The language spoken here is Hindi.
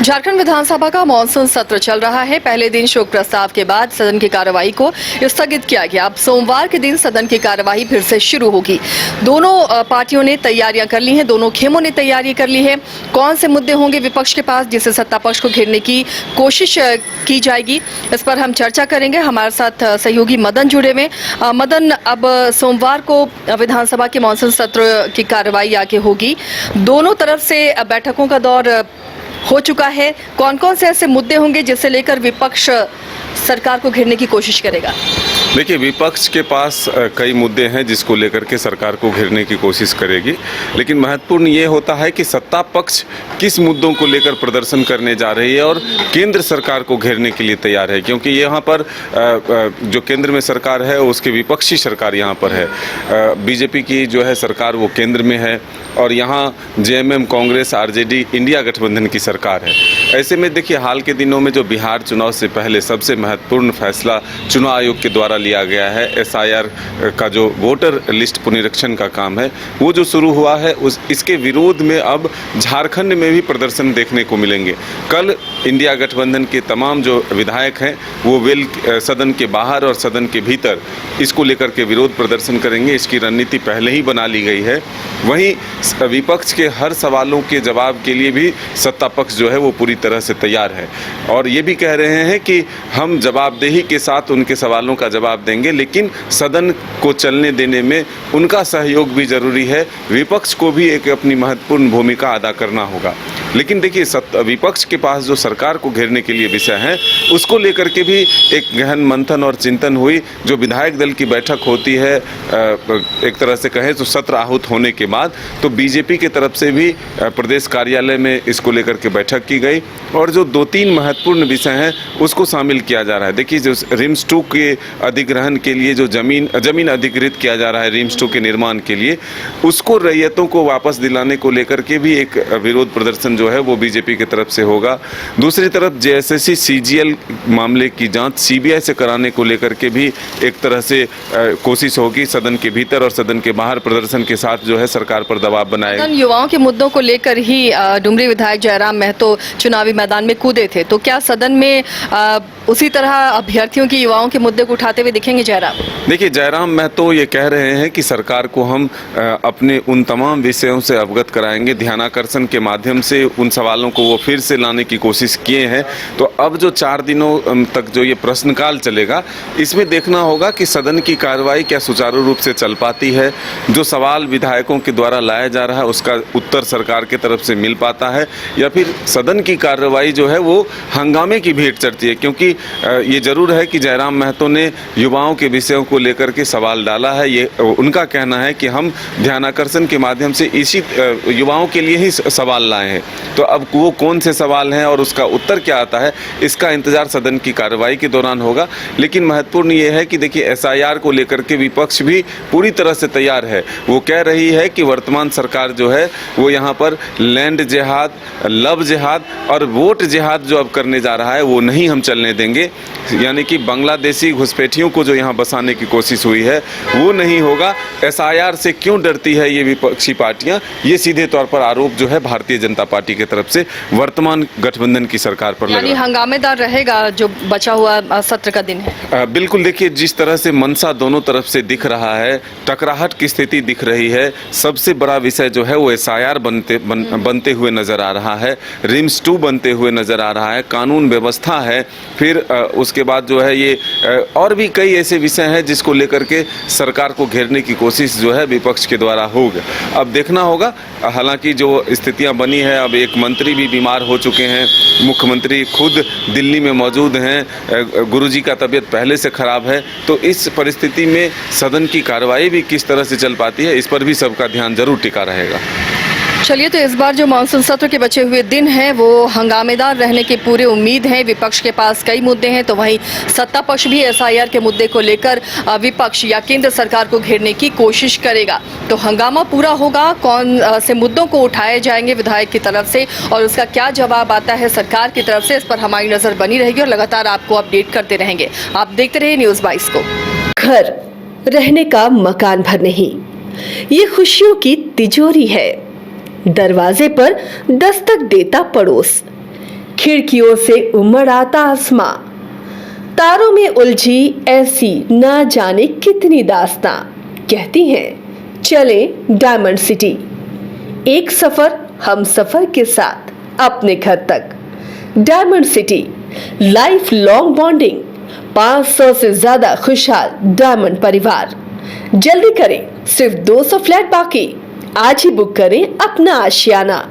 झारखंड विधानसभा का मानसून सत्र चल रहा है। पहले दिन शोक प्रस्ताव के बाद सदन की कार्यवाही को स्थगित किया गया। अब सोमवार के दिन सदन की कार्यवाही फिर से शुरू होगी। दोनों पार्टियों ने तैयारियां कर ली हैं, दोनों खेमों ने तैयारी कर ली है। कौन से मुद्दे होंगे विपक्ष के पास जिससे सत्ता पक्ष को घेरने की कोशिश की जाएगी, इस पर हम चर्चा करेंगे। हमारे साथ सहयोगी मदन जुड़े हुए। मदन, अब सोमवार को विधानसभा के मानसून सत्र की कार्यवाही आगे होगी। दोनों तरफ से बैठकों का दौर हो चुका है। कौन कौन से ऐसे मुद्दे होंगे जिससे लेकर विपक्ष सरकार को घेरने की कोशिश करेगा? देखिए, विपक्ष के पास कई मुद्दे हैं जिसको लेकर के सरकार को घेरने की कोशिश करेगी, लेकिन महत्वपूर्ण ये होता है कि सत्ता पक्ष किस मुद्दों को लेकर प्रदर्शन करने जा रही है और केंद्र सरकार को घेरने के लिए तैयार है, क्योंकि यहाँ पर जो केंद्र में सरकार है उसकी विपक्षी सरकार यहाँ पर है। बीजेपी की जो है सरकार वो केंद्र में है और यहाँ जेएमएम, कांग्रेस, आरजेडी, इंडिया गठबंधन की सरकार है। ऐसे में देखिए, हाल के दिनों में जो बिहार चुनाव से पहले सबसे महत्वपूर्ण फैसला चुनाव आयोग के द्वारा लिया गया है, एसआईआर का जो वोटर लिस्ट पुनरीक्षण का काम है वो जो शुरू हुआ है, इसके विरोध में अब झारखंड में भी प्रदर्शन देखने को मिलेंगे। कल इंडिया गठबंधन के तमाम जो विधायक हैं वो सदन के बाहर और सदन के भीतर इसको लेकर के विरोध प्रदर्शन करेंगे। इसकी रणनीति पहले ही बना ली गई है। वहीं विपक्ष के हर सवालों के जवाब के लिए भी सत्ता पक्ष जो है वो पूरी तरह से तैयार है और ये भी कह रहे हैं कि हम जवाबदेही के साथ उनके सवालों का जवाब देंगे, लेकिन सदन को चलने देने में उनका सहयोग भी जरूरी है। विपक्ष को भी एक अपनी महत्वपूर्ण भूमिका अदा करना होगा। लेकिन देखिए, विपक्ष के पास जो सरकार को घेरने के लिए विषय है उसको लेकर के भी एक गहन मंथन और चिंतन हुई। जो विधायक दल की बैठक होती है एक तरह से कहें तो सत्र आहूत होने के बाद, तो बीजेपी की तरफ से भी प्रदेश कार्यालय में इसको लेकर के बैठक की गई और जो 2-3 महत्वपूर्ण विषय हैं उसको शामिल किया जा रहा है। देखिए, जो रिम्स 2 के अधिग्रहण के लिए जो जमीन अधिग्रहित किया जा रहा है रिम्स 2 के निर्माण के लिए, उसको रैयतों को वापस दिलाने को लेकर के भी एक विरोध प्रदर्शन जो है वो बीजेपी की तरफ से होगा। दूसरी तरफ जेएसएससी सीजीएल मामले की जांच सीबीआई से कराने को लेकर के भी एक तरह से कोशिश होगी। सदन के भीतर और सदन के बाहर प्रदर्शन के साथ जो है सरकार पर दबाव बनाएगा। युवाओं के मुद्दों को लेकर ही डुमरी विधायक जयराम महतो चुनावी मैदान में कूदे थे, तो क्या सदन में उसी तरह अभ्यर्थियों की युवाओं के मुद्दे को उठाते हुए दिखेंगे जयराम? देखिए, जयराम महतो ये कह रहे हैं कि सरकार को हम अपने उन तमाम विषयों से अवगत कराएंगे। ध्यानाकर्षण के माध्यम से उन सवालों को वो फिर से लाने की कोशिश किए हैं। तो अब जो 4 दिनों तक जो ये प्रश्नकाल चलेगा, इसमें देखना होगा कि सदन की कार्रवाई क्या सुचारू रूप से चल पाती है, जो सवाल विधायकों के द्वारा लाया जा रहा है उसका उत्तर सरकार की तरफ से मिल पाता है, या फिर सदन की कार्रवाई जो है वो हंगामे की भेंट चढ़ती है। क्योंकि ये जरूर है कि जयराम महतो ने युवाओं के विषयों को लेकर के सवाल डाला है। ये उनका कहना है कि हम ध्यानाकर्षण के माध्यम से इसी युवाओं के लिए ही सवाल लाए हैं। तो अब वो कौन से सवाल हैं और उसका उत्तर क्या आता है, इसका इंतजार सदन की कार्रवाई के दौरान होगा। लेकिन महत्वपूर्ण ये है कि देखिए, एसआईआर को लेकर के विपक्ष भी पूरी तरह से तैयार है। वो कह रही है कि वर्तमान सरकार जो है वो यहाँ पर लैंड जिहाद, लव जिहाद और वोट जिहाद जो अब करने जा रहा है वो नहीं हम चलने देंगे। यानी कि बांग्लादेशी घुसपैठियों को जो यहाँ बसाने की कोशिश हुई है वो नहीं होगा। एसआईआर से क्यों डरती है ये विपक्षी पार्टियां, ये सीधे तौर पर आरोप जो है भारतीय जनता पार्टी की तरफ से वर्तमान गठबंधन की सरकार पर लगा। यानी हंगामेदार रहेगा जो बचा हुआ सत्र का दिन है। बिल्कुल। देखिए, जिस तरह से मनसा दोनों तरफ से दिख रहा है, टकराहट की स्थिति दिख रही है। सबसे बड़ा विषय जो है वो एसआईआर बनते हुए नजर आ रहा है, रिम्स 2 बनते हुए नजर आ रहा है, कानून व्यवस्था है, फिर उसके बाद जो है ये और भी कई ऐसे विषय हैं जिसको लेकर के सरकार को घेरने की कोशिश जो है विपक्ष के द्वारा होगा। अब देखना होगा। हालांकि जो स्थितियां बनी है, अब एक मंत्री भी बीमार हो चुके हैं, मुख्यमंत्री खुद दिल्ली में मौजूद हैं, गुरुजी का तबीयत पहले से खराब है। तो इस परिस्थिति में सदन की कार्रवाई भी किस तरह से चल पाती है, इस पर भी सबका ध्यान जरूर टिका रहेगा। चलिए, तो इस बार जो मानसून सत्र के बचे हुए दिन हैं वो हंगामेदार रहने की पूरी उम्मीद है। विपक्ष के पास कई मुद्दे हैं, तो वहीं सत्ता पक्ष भी एसआईआर के मुद्दे को लेकर विपक्ष या केंद्र सरकार को घेरने की कोशिश करेगा। तो हंगामा पूरा होगा। कौन से मुद्दों को उठाए जाएंगे विधायक की तरफ से और उसका क्या जवाब आता है सरकार की तरफ से, इस पर हमारी नजर बनी रहेगी और लगातार आपको अपडेट करते रहेंगे। आप देखते रहिए न्यूज़ 22 को। घर रहने का मकान भर नहीं, ये खुशियों की तिजोरी है। दरवाजे पर दस्तक देता पड़ोस, खिड़कियों से उमड़ आता आसमां, तारों में उलझी ऐसी ना जाने कितनी दास्तां। कहती हैं चले डायमंड सिटी, एक सफर हम सफर के साथ अपने घर तक। Diamond city, life long bonding, 500 से ज्यादा खुशहाल डायमंड परिवार। जल्दी करें, सिर्फ 200 फ्लैट बाकी। आज ही बुक करें अपना आशियाना।